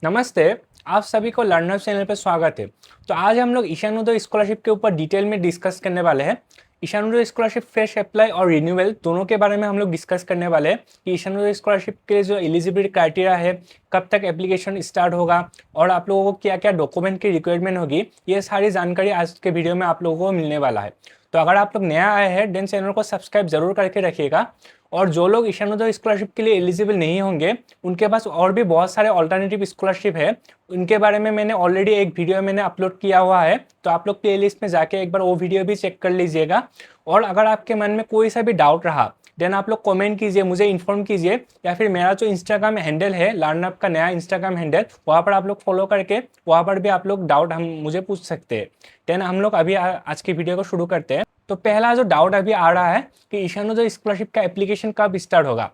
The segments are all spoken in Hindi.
नमस्ते। आप सभी को लर्नर चैनल पर स्वागत है। तो आज हम लोग ईशानोदय स्कॉलरशिप के ऊपर डिटेल में डिस्कस करने वाले हैं। ईशानोदय स्कॉलरशिप फ्रेश अप्लाई और रिन्यूअल दोनों के बारे में हम लोग डिस्कस करने वाले हैं कि ईशानोदय स्कॉलरशिप के जो एलिजिबिलिटी क्राइटेरिया है, कब तक एप्लीकेशन स्टार्ट होगा और आप लोगों को क्या क्या डॉक्यूमेंट की रिक्वायरमेंट होगी, ये सारी जानकारी आज के वीडियो में आप लोगों को मिलने वाला है। तो अगर आप लोग नया आए हैं देन चैनल को सब्सक्राइब जरूर करके रखिएगा। और जो लोग ईशानोदय स्कॉलरशिप के लिए एलिजिबल नहीं होंगे उनके पास और भी बहुत सारे ऑल्टरनेटिव स्कॉलरशिप है, उनके बारे में मैंने ऑलरेडी एक वीडियो मैंने अपलोड किया हुआ है, तो आप लोग प्लेलिस्ट में जाके एक बार वो वीडियो भी चेक कर लीजिएगा। और अगर आपके मन में कोई सा भी डाउट रहा देन आप लोग कमेंट कीजिए, मुझे इन्फॉर्म कीजिए, या फिर मेरा जो इंस्टाग्राम हैंडल है लर्नअप का नया इंस्टाग्राम हैंडल, वहाँ पर आप लोग फॉलो करके वहाँ पर भी आप लोग डाउट हम मुझे पूछ सकते हैं। देन हम लोग अभी आज की वीडियो को शुरू करते हैं। तो पहला जो डाउट अभी आ रहा है कि ईशानोदय स्कॉलरशिप का एप्लीकेशन कब स्टार्ट होगा।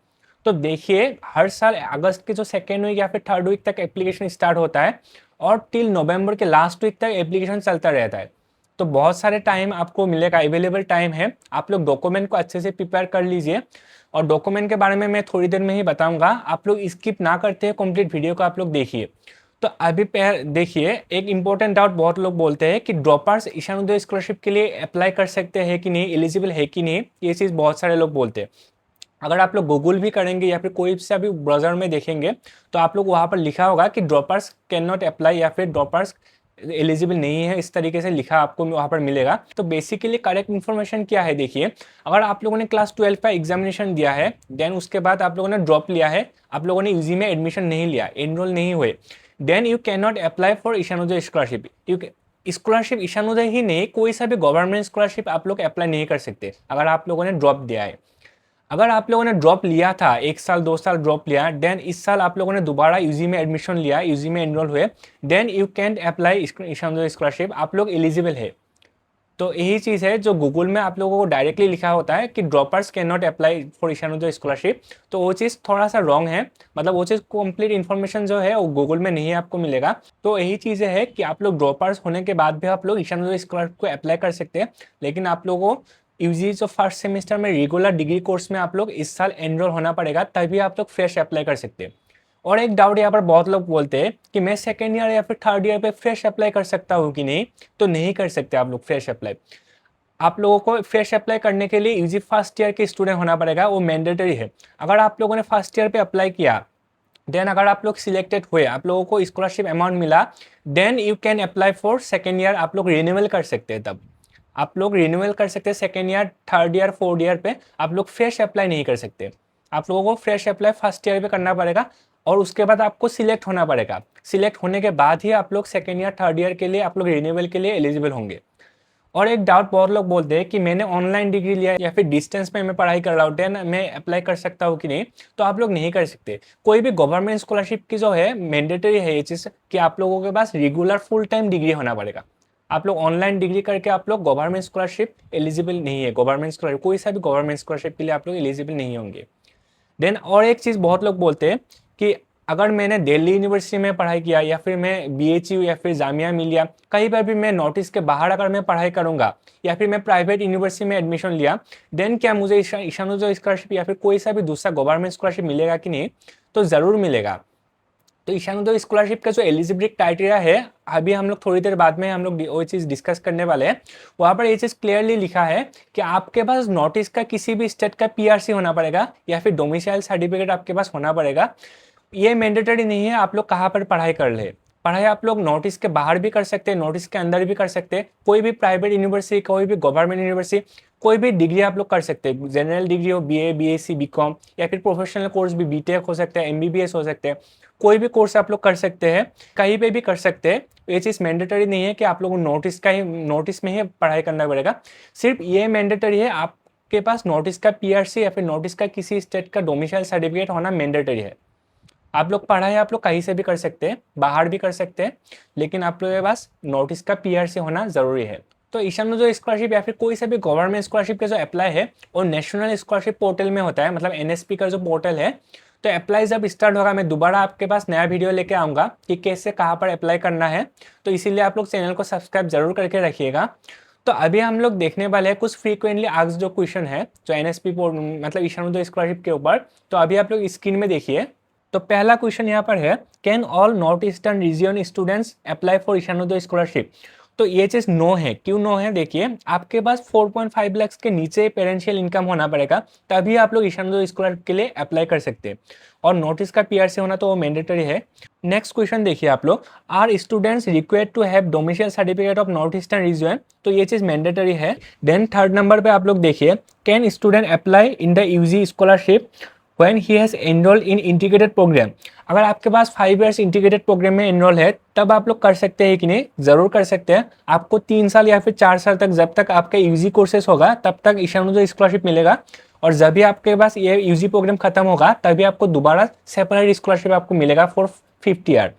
तो देखिए, हर साल अगस्त के जो सेकेंड वीक या फिर थर्ड वीक तक एप्लीकेशन स्टार्ट होता है और टिल नवंबर के लास्ट वीक तक एप्लीकेशन चलता रहता है। तो बहुत सारे टाइम आपको मिलेगा, अवेलेबल टाइम है। आप लोग डॉक्यूमेंट को अच्छे से प्रिपेयर कर लीजिए और डॉक्यूमेंट के बारे में मैं थोड़ी देर में ही बताऊंगा। आप लोग स्किप ना करते हैं, कंप्लीट वीडियो को आप लोग देखिए। तो अभी देखिए, एक इंपॉर्टेंट डाउट बहुत लोग बोलते हैं कि ड्रॉपर्स ईशानोदय स्कॉलरशिप के लिए अप्लाई कर सकते हैं कि नहीं, एलिजिबल है कि नहीं, ये चीज़ बहुत सारे लोग बोलते हैं। अगर आप लोग गूगल भी करेंगे या फिर कोई सा भी ब्राउजर में देखेंगे तो आप लोग वहाँ पर लिखा होगा कि ड्रॉपर्स कैन नॉट अप्लाई या फिर ड्रॉपर्स एलिजिबल नहीं है, इस तरीके से लिखा आपको वहाँ पर मिलेगा। तो बेसिकली करेक्ट इन्फॉर्मेशन क्या है, देखिए, अगर आप लोगों ने क्लास 12 का एग्जामिनेशन दिया है देन उसके बाद आप लोगों ने ड्रॉप लिया है, आप लोगों ने यूजी में एडमिशन नहीं लिया, एनरोल नहीं हुए, then you can not apply for Ishan Uday scholarship. Scholarship Ishan Uday ही नहीं, कोई सा भी गवर्नमेंट स्कॉलरशिप आप लोग अप्लाई नहीं कर सकते अगर आप लोगों ने ड्रॉप दिया है। अगर आप लोगों ने ड्रॉप लिया था, 1 साल 2 साल ड्रॉप लिया, देन इस साल आप लोगों ने दोबारा यूजी में एडमिशन लिया, यूजी में एनरोल हुए, then you can apply Ishan Uday scholarship, आप लोग एलिजिबल है। तो यही चीज़ है जो गूगल में आप लोगों को डायरेक्टली लिखा होता है कि droppers can not apply for Ishan Uday scholarship, तो वो चीज़ थोड़ा सा रॉन्ग है। मतलब वो चीज़ कंप्लीट इन्फॉर्मेशन जो है वो गूगल में नहीं आपको मिलेगा। तो यही चीज़ें है कि आप लोग ड्रॉपर्स होने के बाद भी आप लोग ईशानोदय स्कॉलरशिप को अप्लाई कर सकते हैं, लेकिन आप लोगों को यूजी जो फर्स्ट सेमेस्टर में रेगुलर डिग्री कोर्स में आप लोग इस साल एनरोल होना पड़ेगा, तभी आप लोग फ्रेश अप्लाई कर सकते हैं। और एक डाउट यहाँ पर बहुत लोग बोलते हैं कि मैं सेकेंड ईयर या फिर थर्ड ईयर पे फ्रेश अप्लाई कर सकता हूँ कि नहीं। तो नहीं कर सकते आप लोग फ्रेश अप्लाई। आप लोगों को फ्रेश अप्लाई करने के लिए यूजी फर्स्ट ईयर के स्टूडेंट होना पड़ेगा, वो मैंडेटरी है। अगर आप लोगों ने फर्स्ट ईयर पे अप्लाई किया देन अगर आप लोग सिलेक्टेड हुए, आप लोगों को स्कॉलरशिप अमाउंट मिला, then you can apply for second year, आप लोग रिन्यूअल कर सकते हैं। तब आप लोग रिन्यूअल कर सकते हैं second year, third year, fourth year पे आप लोग फ्रेश अप्लाई नहीं कर सकते। आप लोगों को फ्रेश अप्लाई फर्स्ट ईयर पे करना पड़ेगा और उसके बाद आपको सिलेक्ट होना पड़ेगा। सिलेक्ट होने के बाद ही आप लोग सेकेंड ईयर थर्ड ईयर के लिए आप लोग रिन्यूअल के लिए एलिजिबल होंगे। और एक डाउट बहुत लोग बोलते हैं कि मैंने ऑनलाइन डिग्री लिया या फिर डिस्टेंस में मैं पढ़ाई कर रहा हूँ, देन मैं अप्लाई कर सकता हूँ कि नहीं। तो आप लोग नहीं कर सकते। कोई भी गवर्नमेंट स्कॉलरशिप की जो है मैंडेटरी है ये चीज़ कि आप लोगों के पास रेगुलर फुल टाइम डिग्री होना पड़ेगा। आप लोग ऑनलाइन डिग्री करके आप लोग गवर्नमेंट स्कॉलरशिप एलिजिबल नहीं है। गवर्नमेंट स्कॉलरशिप कोई सा भी गवर्नमेंट स्कॉलरशिप के लिए आप लोग एलिजिबल नहीं होंगे। देन और एक चीज़ बहुत लोग बोलते हैं कि अगर मैंने दिल्ली यूनिवर्सिटी में पढ़ाई किया या फिर मैं बीएचयू या फिर जामिया मिलिया कहीं पर भी मैं नोटिस के बाहर अगर मैं पढ़ाई करूंगा या फिर मैं प्राइवेट यूनिवर्सिटी में एडमिशन लिया, देन क्या मुझे ईशानोदय स्कॉलरशिप या फिर कोई सा भी दूसरा गवर्नमेंट स्कॉलरशिप मिलेगा कि नहीं। तो ज़रूर मिलेगा। तो ईशानोदय स्कॉलरशिप का जो एलिजिबिलिटी क्राइटेरिया है, अभी हम लोग थोड़ी देर बाद में हम लोग वो चीज़ डिस्कस करने वाले हैं। वहाँ पर ये चीज़ क्लियरली लिखा है कि आपके पास नोटिस का किसी भी स्टेट का पीआरसी होना पड़ेगा या फिर डोमिसाइल सर्टिफिकेट आपके पास होना पड़ेगा। ये मैंडेटरी नहीं है आप लोग कहाँ पर पढ़ाई कर ले। पढ़ाई आप लोग नोटिस के बाहर भी कर सकते हैं, नोटिस के अंदर भी कर सकते हैं। कोई भी प्राइवेट यूनिवर्सिटी, कोई भी गवर्नमेंट यूनिवर्सिटी, कोई भी डिग्री आप लोग कर सकते हैं। जनरल डिग्री हो, बीए, बीएससी, बीकॉम या फिर प्रोफेशनल कोर्स भी, बीटेक हो सकता है, एमबीबीएस हो सकते हैं। कोई भी कोर्स आप लोग कर सकते हैं, कहीं पे भी कर सकते हैं। ये चीज़ मैंडेटरी नहीं है कि आप लोगों को नोटिस में ही पढ़ाई करना पड़ेगा। सिर्फ ये मैंडेटरी है आपके पास नोटिस का पीआरसी या फिर नोटिस का किसी स्टेट का डोमिसाइल सर्टिफिकेट होना मैंडेटरी है। आप लोग पढ़ाई आप लोग कहीं से भी कर सकते हैं, बाहर भी कर सकते हैं, लेकिन आप लोगों के पास नोटिस का पीआरसी होना ज़रूरी है। तो ईशानोदय स्कॉलरशिप या फिर कोई सा भी गवर्नमेंट स्कॉलरशिप का जो अप्लाई है वो नेशनल स्कॉलरशिप पोर्टल में होता है, मतलब एनएसपी का जो पोर्टल है। तो अप्लाई जब स्टार्ट होगा मैं दोबारा आपके पास नया वीडियो लेके आऊँगा कि कैसे कहाँ पर अप्लाई करना है। तो इसीलिए आप लोग चैनल को सब्सक्राइब जरूर करके रखिएगा। तो अभी हम लोग देखने वाले हैं कुछ फ्रीक्वेंटली आस्क्ड जो क्वेश्चन है जो एनएसपी मतलब ईशानोदय स्कॉलरशिप के ऊपर। तो अभी आप लोग स्क्रीन में देखिए। तो पहला क्वेश्चन यहाँ पर है, can all north eastern region students apply for Ishan Uday scholarship? तो ये चीज़ नो है। क्यों नो है? देखिए, आपके पास 4.5 लाख के नीचे पेरेंशियल इनकम होना पड़ेगा, तभी आप लोग ईशानोदय स्कॉलरशिप के लिए अप्लाई कर सकते हैं। और नॉर्थ ईस्ट का पीआर से होना तो वो मैंडेटरी है। नेक्स्ट क्वेश्चन देखिए आप लोग, are students required to have domicile certificate of north eastern region? तो ये चीज़ मैंडेटरी है। देन थर्ड नंबर पे आप लोग देखिए, can student apply in the UG scholarship when he has enrolled in integrated program? अगर आपके पास 5 इयर्स इंटीग्रेटेड प्रोग्राम में एनरोल है तब आप लोग कर सकते हैं कि नहीं? जरूर कर सकते हैं। आपको 3 साल या फिर 4 साल तक, जब तक आपका यूजी कोर्सेस होगा तब तक ईशानोदय स्कॉलरशिप मिलेगा। और जब भी आपके पास ये यूजी प्रोग्राम खत्म होगा तभी आपको दोबारा सेपरेट स्कॉलरशिप आपको मिलेगा फॉर 50 ईयर।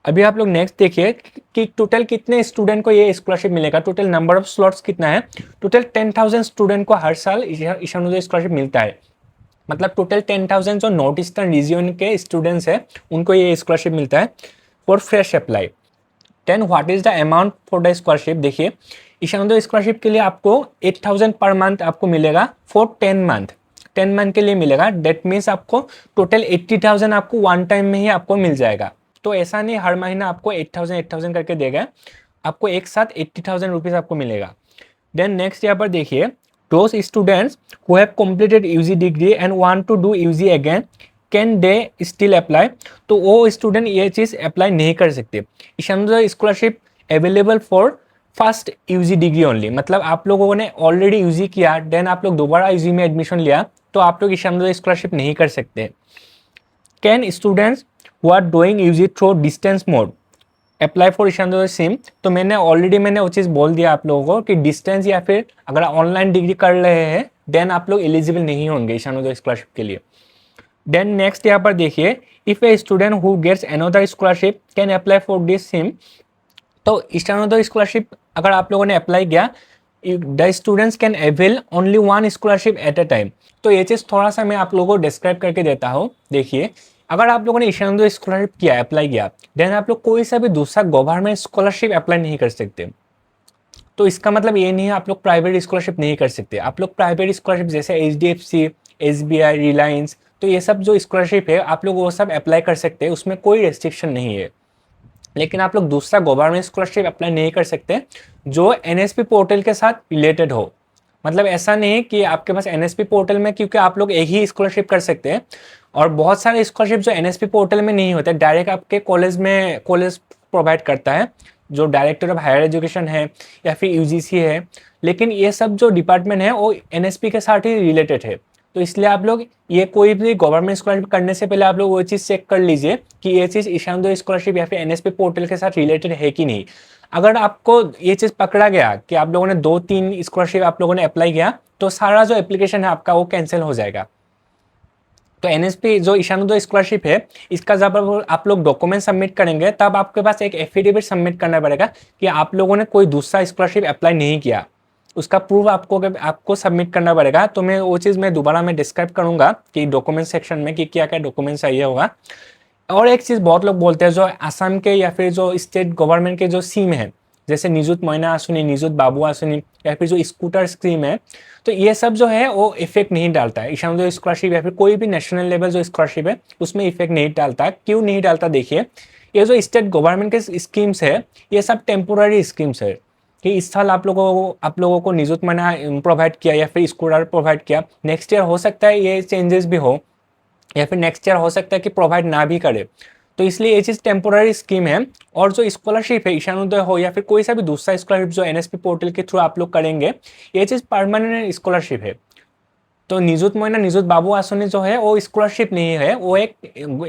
अभी आप लोग नेक्स्ट देखिए कि टोटल कितने स्टूडेंट को ये स्कॉलरशिप मिलेगा, टोटल नंबर ऑफ स्लॉट्स कितना है। टोटल 10,000 स्टूडेंट को हर साल ईशानोदय स्कॉलरशिप मिलता है। मतलब टोटल 10,000 जो नॉर्थ ईस्टर्न रीजन के स्टूडेंट्स हैं उनको ये स्कॉलरशिप मिलता है for fresh apply. Then what is the amount for the scholarship? देखिए, ईशानोदय स्कॉलरशिप के लिए आपको 8,000 पर मंथ आपको मिलेगा फॉर 10 मंथ के लिए मिलेगा। डेट मीन्स आपको टोटल 80,000 आपको वन टाइम में ही आपको मिल जाएगा। तो ऐसा नहीं हर महीना आपको 8,000 करके देगा, आपको एक साथ 80,000 रुपीज़ आपको मिलेगा। देन नेक्स्ट यहाँ पर देखिए, those students who have completed UG degree and want to do UG again, can they still apply? तो वो स्टूडेंट ये चीज़ अप्लाई नहीं कर सकते। Ishan Uday scholarship available for first UG degree only. मतलब आप लोगों ने ऑलरेडी यूजी किया, देन आप लोग दोबारा यूजी में एडमिशन लिया, तो आप लोग ईशानोदय स्कॉलरशिप नहीं कर सकते। Can students who are doing UG through distance mode apply for Ishan Uday scheme? तो मैंने वो चीज़ बोल दिया आप लोगों को कि डिस्टेंस या फिर अगर ऑनलाइन डिग्री कर रहे हैं देन आप लोग एलिजिबल नहीं होंगे ईशानोदय स्कॉलरशिप के लिए। देन नेक्स्ट यहाँ पर देखिए, if a student who gets another scholarship can apply for this scheme? तो ईशानोदय स्कॉलरशिप अगर आप लोगों ने अप्लाई किया, the students can avail only one scholarship at a time. तो ये चीज़ थोड़ा सा मैं आप लोगों को डिस्क्राइब करके देता हूँ। देखिए, अगर आप लोगों ने ईशानोदय स्कॉलरशिप किया, अप्लाई किया, देन आप लोग कोई सा भी दूसरा गवर्नमेंट स्कॉलरशिप अप्लाई नहीं कर सकते। तो इसका मतलब ये नहीं है आप लोग प्राइवेट स्कॉलरशिप नहीं कर सकते। आप लोग प्राइवेट स्कॉलरशिप जैसे HDFC, SBI, रिलायंस, तो ये सब जो स्कॉलरशिप है आप लोग वो सब अप्लाई कर सकते हैं, उसमें कोई रेस्ट्रिक्शन नहीं है। लेकिन आप लोग दूसरा गवर्नमेंट स्कॉलरशिप अप्लाई नहीं कर सकते जो NSP पोर्टल के साथ रिलेटेड हो। मतलब ऐसा नहीं है कि आपके पास NSP पोर्टल में, क्योंकि आप लोग एक ही स्कॉलरशिप कर सकते हैं और बहुत सारे स्कॉलरशिप जो NSP पोर्टल में नहीं होते, डायरेक्ट आपके कॉलेज प्रोवाइड करता है, जो डायरेक्टर ऑफ हायर एजुकेशन है या फिर UGC है। लेकिन ये सब जो डिपार्टमेंट है वो NSP के साथ ही रिलेटेड है। तो इसलिए आप लोग ये कोई भी गवर्नमेंट स्कॉलरशिप करने से पहले आप लोग वो चीज़ चेक कर लीजिए कि ये चीज़ ईशानोदय स्कॉलरशिप या फिर NSP पोर्टल के साथ रिलेटेड है कि नहीं। अगर आपको ये चीज़ पकड़ा गया कि आप लोगों ने 2-3 स्कॉलरशिप आप लोगों ने अप्लाई किया, तो सारा जो एप्लीकेशन है आपका वो कैंसिल हो जाएगा। तो NSP जो ईशानोदय स्कॉलरशिप है, इसका जब आप लोग डॉक्यूमेंट सबमिट करेंगे तब आपके पास एक एफिडेविट सबमिट करना पड़ेगा कि आप लोगों ने कोई दूसरा स्कॉलरशिप अप्लाई नहीं किया। उसका प्रूफ आपको सबमिट करना पड़ेगा। तो मैं वो चीज़ दोबारा डिस्क्राइब करूंगा कि डॉक्यूमेंट सेक्शन में कि क्या क्या डॉक्यूमेंट चाहिए होगा। और एक चीज़ बहुत लोग बोलते हैं, जो असम के या फिर जो स्टेट गवर्नमेंट के जो स्कीम है, जैसे निजुत मयना आसुनी, निजुत बाबू आसुनी या फिर जो स्कूटर स्कीम है, तो ये सब जो है वो इफेक्ट नहीं डालता है। ईशानोदय स्कॉलरशिप या फिर कोई भी नेशनल लेवल जो स्कॉलरशिप है उसमें इफेक्ट नहीं डालता। क्यों नहीं डालता? देखिए, ये जो स्टेट गवर्नमेंट के स्कीम्स है ये सब टेम्पोररी स्कीम्स है कि इस साल आप लोगों को निजुत मयना प्रोवाइड किया या फिर स्कूटर प्रोवाइड किया, नेक्स्ट ईयर हो सकता है ये चेंजेस भी हो या फिर नेक्स्ट ईयर हो सकता है कि प्रोवाइड ना भी करे। तो इसलिए ये चीज़ टेम्पोररी स्कीम है। और जो स्कॉलरशिप है, ईशानोदय हो या फिर कोई सा भी दूसरा स्कॉलरशिप जो NSP पोर्टल के थ्रू आप लोग करेंगे, ये चीज़ परमानेंट स्कॉलरशिप है। तो निजुत मयना, निजुत बाबू आसुनी जो है वो स्कॉलरशिप नहीं है, वो एक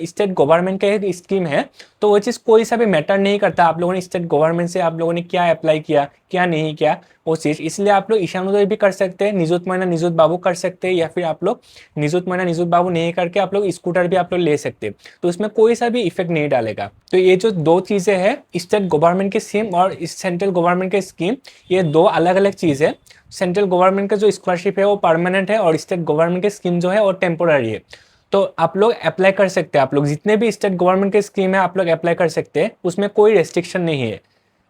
स्टेट गवर्नमेंट का एक स्कीम है। तो वो चीज़ कोई सा भी मैटर नहीं करता आप लोगों ने स्टेट गवर्नमेंट से आप लोगों ने क्या अप्लाई किया क्या नहीं किया वो चीज़। इसलिए आप लोग ईशानोदय भी कर सकते हैं, निजुत मयना निजुत बाबू कर सकते हैं, या फिर आप लोग निजुत मयना निजुत बाबू नहीं करके आप लोग स्कूटर भी आप लोग ले सकते हैं। तो इसमें कोई सा भी इफेक्ट नहीं डालेगा। तो ये जो दो चीज़ें हैं, स्टेट गवर्नमेंट की स्कीम और सेंट्रल गवर्नमेंट की स्कीम, ये दो अलग अलग चीज़ है। सेंट्रल गवर्नमेंट का जो स्कॉलरशिप है वो परमानेंट है और स्टेट गवर्नमेंट की स्कीम जो है वो टेम्पोररी है। तो आप लोग अप्लाई कर सकते हैं, आप लोग जितने भी स्टेट गवर्नमेंट की स्कीम है आप लोग अप्लाई कर सकते हैं, उसमें कोई रेस्ट्रिक्शन नहीं है।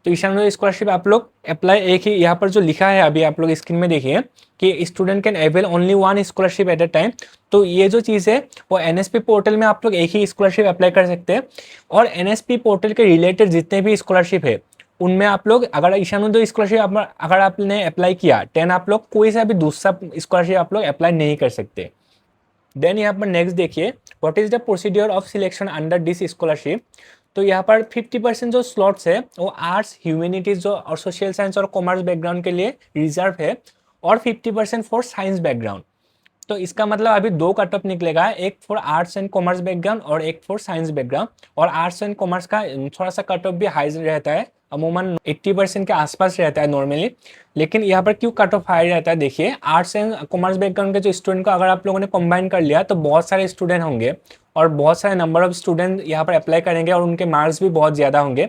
तो ईशानोदय स्कॉलरशिप आप लोग अप्लाई एक ही, यहाँ पर जो लिखा है अभी आप लोग स्क्रीन में देखिए कि student can avail only one scholarship at a time. तो ये जो चीज़ है वो एनएसपी पोर्टल में आप लोग एक ही स्कॉलरशिप अप्लाई कर सकते हैं, और एनएसपी पोर्टल के रिलेटेड जितने भी स्कॉलरशिप है उनमें आप लोग अगर ईशानोदय स्कॉलरशिप अगर आपने अप्लाई किया 10, आप लोग कोई सा भी दूसरा स्कॉलरशिप आप लोग अप्लाई नहीं कर सकते। देन यहाँ पर नेक्स्ट देखिए, what is the procedure of selection under this scholarship. तो यहाँ पर 50% जो स्लॉट्स है वो आर्ट्स, ह्यूमैनिटीज जो और सोशल साइंस और कॉमर्स बैकग्राउंड के लिए रिजर्व है, और 50% फॉर साइंस बैकग्राउंड। तो इसका मतलब अभी दो कट ऑफ निकलेगा, एक for arts and commerce background और एक फॉर साइंस बैकग्राउंड। और आर्ट्स एंड कॉमर्स का थोड़ा सा कट ऑफ भी हाई रहता है, अमूमन 80% के आसपास रहता है नॉर्मली। लेकिन यहाँ पर क्यों कट ऑफ हाई रहता है, देखिए आर्ट्स एंड कॉमर्स बैकग्राउंड के जो स्टूडेंट को अगर आप लोगों ने कंबाइन कर लिया तो बहुत सारे स्टूडेंट होंगे, और बहुत सारे नंबर ऑफ स्टूडेंट यहाँ पर अप्लाई करेंगे, और उनके मार्क्स भी बहुत ज़्यादा होंगे।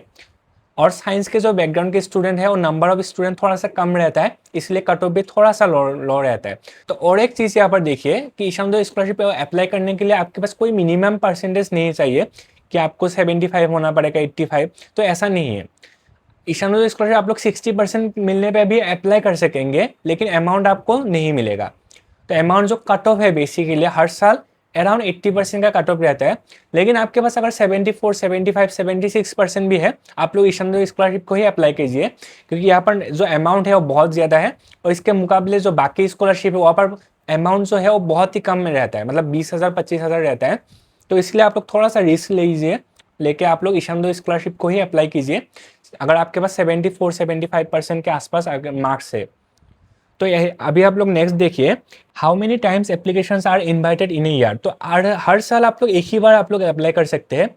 और साइंस के जो बैकग्राउंड के स्टूडेंट है वो नंबर ऑफ स्टूडेंट थोड़ा सा कम रहता है, इसलिए कट ऑफ भी थोड़ा सा लो रहता है। तो और एक चीज़ यहाँ पर देखिए कि ईशानोदय स्कॉलरशिप अप्लाई करने के लिए आपके पास कोई मिनिमम परसेंटेज नहीं चाहिए कि आपको 75 होना पड़ेगा, 85, तो ऐसा नहीं है। ईशानोदय स्कॉलरशिप आप लोग 60% मिलने पे भी अप्लाई कर सकेंगे, लेकिन अमाउंट आपको नहीं मिलेगा। तो अमाउंट जो कट ऑफ है बेसिकली हर साल अराउंड 80% का कट ऑफ रहता है। लेकिन आपके पास अगर 74, 75, 76% भी है, आप लोग ईशानोदय स्कॉलरशिप को ही अप्लाई कीजिए, क्योंकि यहाँ पर जो अमाउंट है वो बहुत ज़्यादा है, और इसके मुकाबले जो बाकी स्कॉलरशिप है वहाँ पर अमाउंट जो है वो बहुत ही कम में रहता है, मतलब 20,000 25,000 रहता है। तो इसलिए आप लोग थोड़ा सा रिस्क लीजिए, लेके आप लोग ईशानोदय स्कॉलरशिप को ही अप्लाई कीजिए अगर आपके पास 74 75% के आसपास मार्क्स है। तो यह अभी आप लोग नेक्स्ट देखिए, how many times applications are invited in a year. तो हर साल आप लोग एक ही बार आप लोग अप्लाई कर सकते हैं।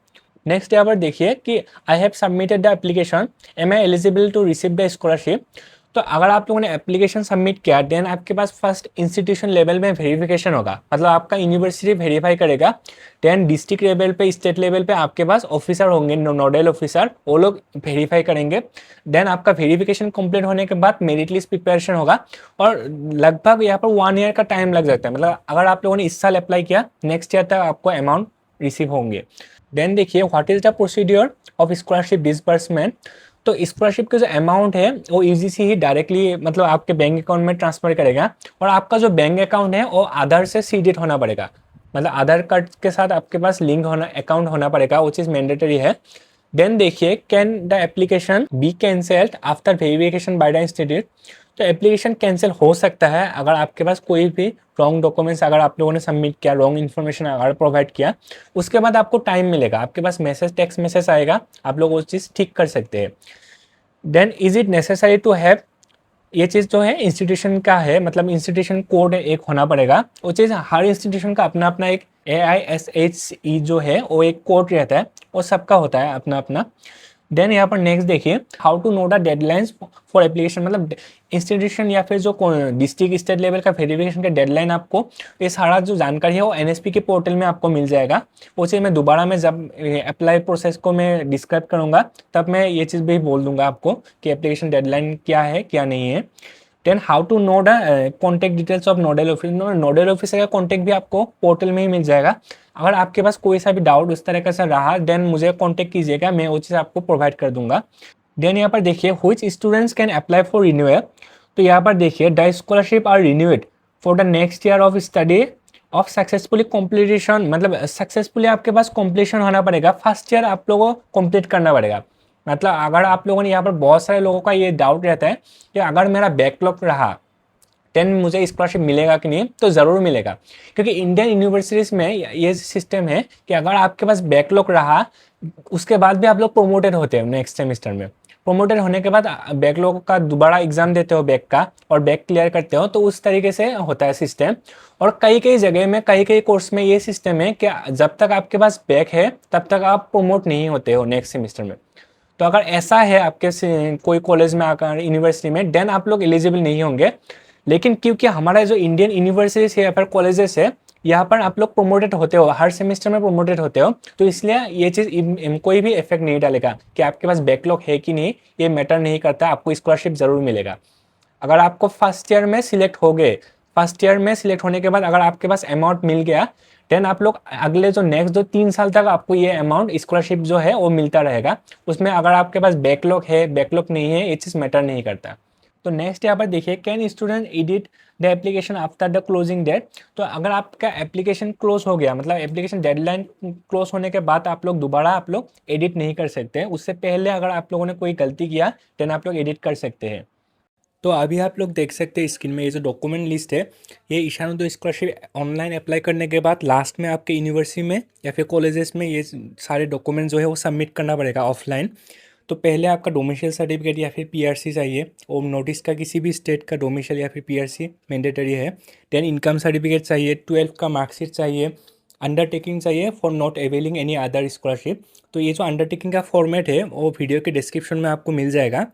नेक्स्ट यहाँ पर देखिए कि I have submitted the application, am I eligible to receive the scholarship. तो अगर आप लोगों ने एप्लीकेशन सबमिट किया, देन आपके पास फर्स्ट इंस्टीट्यूशन लेवल में वेरिफिकेशन होगा, मतलब आपका यूनिवर्सिटी वेरीफाई करेगा। देन डिस्ट्रिक्ट लेवल पे, स्टेट लेवल पे आपके पास ऑफिसर होंगे, नोडल ऑफिसर, वो लोग वेरीफाई करेंगे। देन आपका वेरिफिकेशन कंप्लीट होने के बाद मेरिट लिस्ट प्रिपरेशन होगा, और लगभग यहाँ पर 1 ईयर का टाइम लग जाता है। मतलब अगर आप लोगों ने इस साल अप्लाई किया, नेक्स्ट ईयर तक आपको अमाउंट रिसीव होंगे। देन देखिए, what is the procedure of scholarship disbursement. तो स्कॉलरशिप का जो अमाउंट है वो यूजीसी ही डायरेक्टली मतलब आपके बैंक अकाउंट में ट्रांसफर करेगा, और आपका जो बैंक अकाउंट है वो आधार से सीडेड होना पड़ेगा, मतलब आधार कार्ड के साथ आपके पास लिंक होना, अकाउंट होना पड़ेगा, वो चीज़ मैंडेटरी है। देन देखिए, can the application be cancelled after verification by the institute. तो एप्लीकेशन कैंसिल हो सकता है अगर आपके पास कोई भी रॉन्ग डॉक्यूमेंट्स अगर आप लोगों ने सबमिट किया, रॉन्ग इन्फॉर्मेशन अगर प्रोवाइड किया, उसके बाद आपको टाइम मिलेगा, आपके पास मैसेज, टेक्स्ट मैसेज आएगा, आप लोग वो चीज़ ठीक कर सकते हैं। Then is it necessary to have, ये चीज़ जो है इंस्टीट्यूशन का है, मतलब इंस्टीट्यूशन कोड एक होना पड़ेगा। वो चीज़ हर इंस्टीट्यूशन का अपना अपना एक AISHE जो है वो एक कोड रहता है, वो सबका होता है अपना अपना। देन यहाँ पर नेक्स्ट देखिए, how to know the deadlines for application, मतलब इंस्टीट्यूशन या फिर जो डिस्ट्रिक्ट स्टेट लेवल का वेरिफिकेशन का डेडलाइन, आपको ये सारा जो जानकारी है वो NSP के पोर्टल में आपको मिल जाएगा। वो चीज़ मैं दोबारा में जब अप्लाई प्रोसेस को मैं डिस्क्राइब करूँगा तब मैं ये चीज़ भी बोल दूंगा आपको कि एप्लीकेशन डेडलाइन क्या है क्या नहीं है। Then how to know the contact details of nodal office, nodal officer का कॉन्टैक्ट भी आपको पोर्टल में ही मिल जाएगा। अगर आपके पास कोई सा भी डाउट उस तरह का सा रहा, देन मुझे कॉन्टैक्ट कीजिएगा, मैं वो चीज़ आपको प्रोवाइड कर दूंगा। देन यहाँ पर देखिए, which students can apply for renewal. तो यहाँ पर देखिए, the scholarship are renewed for the next year of study of successfully completion, मतलब सक्सेसफुली आपके पास कॉम्प्लीशन होना पड़ेगा, फर्स्ट ईयर आप लोगों को कंप्लीट करना पड़ेगा। मतलब अगर आप लोगों ने, यहाँ पर बहुत सारे लोगों का ये डाउट रहता है कि अगर मेरा बैकलॉग रहा देन मुझे स्कॉलरशिप मिलेगा कि नहीं, तो ज़रूर मिलेगा, क्योंकि इंडियन यूनिवर्सिटीज़ में ये सिस्टम है कि अगर आपके पास बैकलॉग रहा उसके बाद भी आप लोग प्रोमोटेड होते हैं नेक्स्ट सेमेस्टर में। प्रोमोटेड होने के बाद बैकलॉग का दोबारा एग्जाम देते हो बैक का, और बैक क्लियर करते हो, तो उस तरीके से होता है सिस्टम। और कई कई जगह में, कई कई कोर्स में ये सिस्टम है कि जब तक आपके पास बैक है तब तक आप प्रोमोट नहीं होते हो नेक्स्ट सेमेस्टर में। तो अगर ऐसा है आपके कोई कॉलेज में आकर, यूनिवर्सिटी में, देन आप लोग एलिजिबल नहीं होंगे। लेकिन क्योंकि हमारा जो इंडियन यूनिवर्सिटीज है या फिर कॉलेजेस है, यहाँ पर आप लोग प्रोमोटेड होते हो, हर सेमेस्टर में प्रोमोटेड होते हो, तो इसलिए ये चीज़ कोई भी इफेक्ट नहीं डालेगा कि आपके पास बैकलॉग है कि नहीं, ये मैटर नहीं करता, आपको स्कॉलरशिप जरूर मिलेगा। अगर आपको फर्स्ट ईयर में सिलेक्ट हो गए, फर्स्ट ईयर में सिलेक्ट होने के बाद अगर आपके पास अमाउंट मिल गया, देन आप लोग अगले जो नेक्स्ट 2-3 साल तक आपको ये अमाउंट स्कॉलरशिप जो है वो मिलता रहेगा। उसमें अगर आपके पास बैकलॉग है, बैकलॉग नहीं है, ये चीज़ मैटर नहीं करता। तो नेक्स्ट यहाँ पर देखिए, can student edit the application after the closing date. तो अगर आपका एप्लीकेशन क्लोज हो गया, मतलब एप्लीकेशन डेडलाइन क्लोज होने के बाद आप लोग दोबारा आप लोग एडिट नहीं कर सकते। उससे पहले अगर आप लोगों ने कोई गलती किया, देन आप लोग एडिट कर सकते हैं। तो अभी आप लोग देख सकते हैं स्क्रीन में ये जो डॉक्यूमेंट लिस्ट है, ये ईशानोदय स्कॉलरशिप ऑनलाइन अप्लाई करने के बाद लास्ट में आपके यूनिवर्सिटी में या फिर कॉलेजेस में ये सारे डॉक्यूमेंट जो है वो सबमिट करना पड़ेगा ऑफलाइन। तो पहले आपका डोमिसाइल सर्टिफिकेट या फिर पीआरसी चाहिए, और नोटिस का किसी भी स्टेट का डोमिसाइल या फिर पीआरसी मैंडेटरी है। देन इनकम सर्टिफिकेट चाहिए, 12th का मार्कशीट चाहिए, अंडरटेकिंग चाहिए for not availing any other scholarship. तो ये जो अंडरटेकिंग का फॉर्मेट है वो वीडियो के डिस्क्रिप्शन में आपको मिल जाएगा।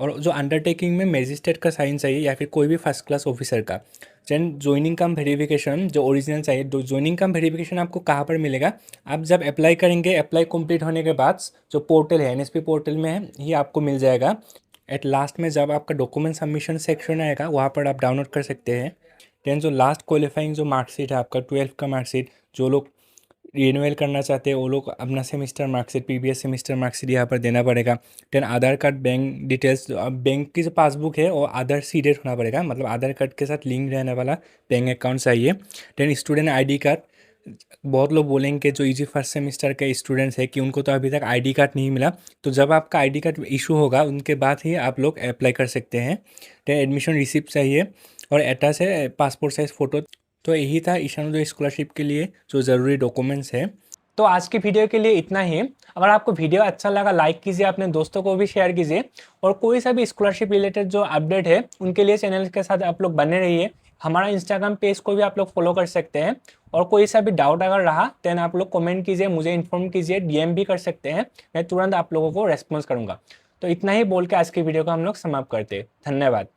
और जो अंडरटेकिंग में मजिस्ट्रेट का साइन चाहिए या फिर कोई भी फर्स्ट क्लास ऑफिसर का। देन ज्वाइनिंग कम वेरिफिकेशन जो ओरिजिनल चाहिए। ज्वाइनिंग कम वेरिफिकेशन आपको कहाँ पर मिलेगा, आप जब अप्लाई करेंगे, अप्लाई कंप्लीट होने के बाद जो पोर्टल है एनएसपी पोर्टल में है, ये आपको मिल जाएगा। एट लास्ट में जब आपका डॉक्यूमेंट सबमिशन सेक्शन आएगा वहाँ पर आप डाउनलोड कर सकते हैं। देन जो लास्ट क्वालिफाइंग जो मार्कशीट है आपका 12th का मार्कशीट, जो लोग रिन्यूअल करना चाहते हैं वो लोग अपना semester marksheet, previous semester marksheet यहाँ पर देना पड़ेगा। देन आधार कार्ड, बैंक डिटेल्स, बैंक की जो पासबुक है वो आधार सीडेड होना पड़ेगा, मतलब आधार कार्ड के साथ लिंक रहने वाला बैंक अकाउंट चाहिए। Then student ID card. बहुत लोग बोलेंगे जो ईजी फर्स्ट सेमिस्टर के स्टूडेंट्स हैं कि उनको तो अभी तक आईडी कार्ड नहीं मिला, तो जब आपका आईडी कार्ड इशू होगा उनके बाद ही आप लोग अप्लाई कर सकते हैं। देन एडमिशन रिसिप्ट चाहिए और अटैच है पासपोर्ट साइज़ फ़ोटो। तो यही था ईशानोदय स्कॉलरशिप के लिए जो ज़रूरी डॉक्यूमेंट्स है। तो आज की वीडियो के लिए इतना ही। अगर आपको वीडियो अच्छा लगा, लाइक कीजिए, अपने दोस्तों को भी शेयर कीजिए, और कोई सा भी स्कॉलरशिप रिलेटेड जो अपडेट है उनके लिए चैनल के साथ आप लोग बने रहिए। हमारा इंस्टाग्राम पेज को भी आप लोग फॉलो कर सकते हैं। और कोई सा भी डाउट अगर रहा देन आप लोग कमेंट कीजिए, मुझे इन्फॉर्म कीजिए, डीएम भी कर सकते हैं, मैं तुरंत आप लोगों को रेस्पॉन्स करूँगा। तो इतना ही बोल के आज की वीडियो को हम लोग समाप्त करते हैं। धन्यवाद।